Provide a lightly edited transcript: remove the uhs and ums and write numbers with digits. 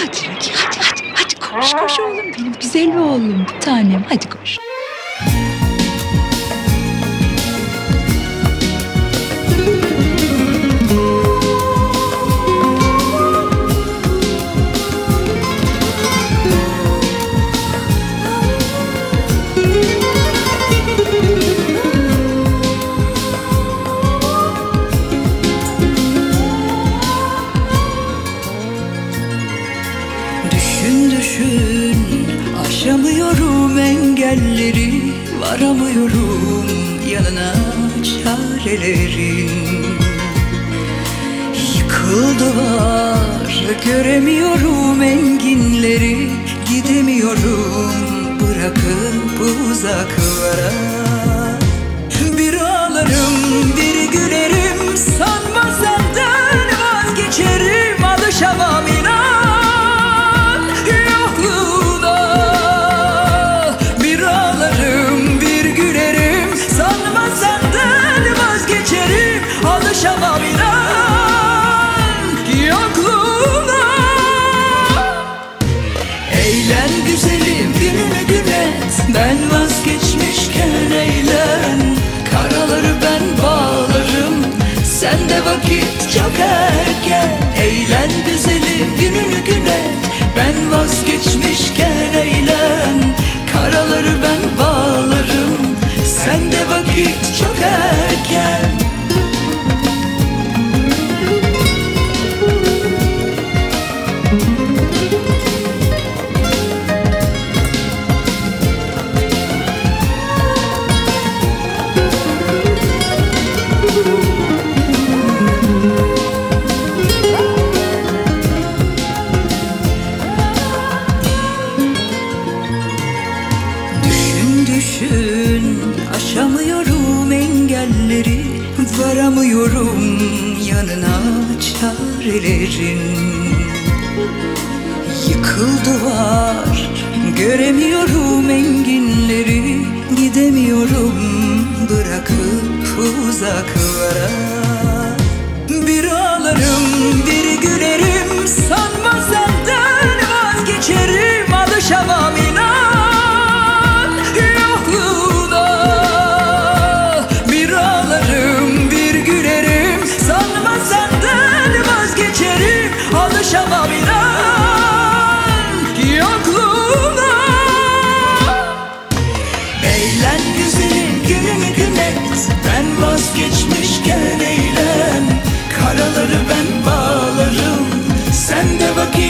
Hadi koş oğlum benim güzel oğlum bir tanem hadi koş. Düşün, aşamıyorum engelleri, varamıyorum yanına çarelerin. Yıkıldılar, göremiyorum enginleri, gidemiyorum bırakıp uzaklara. Bir ağlarım, bir gülerim, sanma senden vazgeçerim, alışamam inan. Alışamam inan yokluğuna. Eğlen güzelim gününü gün et, ben vazgeçmişken eğlen. Karaları ben bağlarım, sen de vakit çok erken. Eğlen güzelim gününü gün et, ben vazgeçmişken eğlen. Karaları ben bağlarım, sen de vakit çok erken. Düşün, aşamıyorum engelleri, varamıyorum yanına çarelerin. Yıkıldılar, göremiyorum enginleri, gidemiyorum bırakıp uzaklara. Bir ağlarım, bir gülerim, sanma senden vazgeçerim, alışamam inan. Alışamam inan yokluğuna. Eğlen güzelim gününü gün et, ben vazgeçmişken eğlen. Karaları ben bağlarım, sen de vakit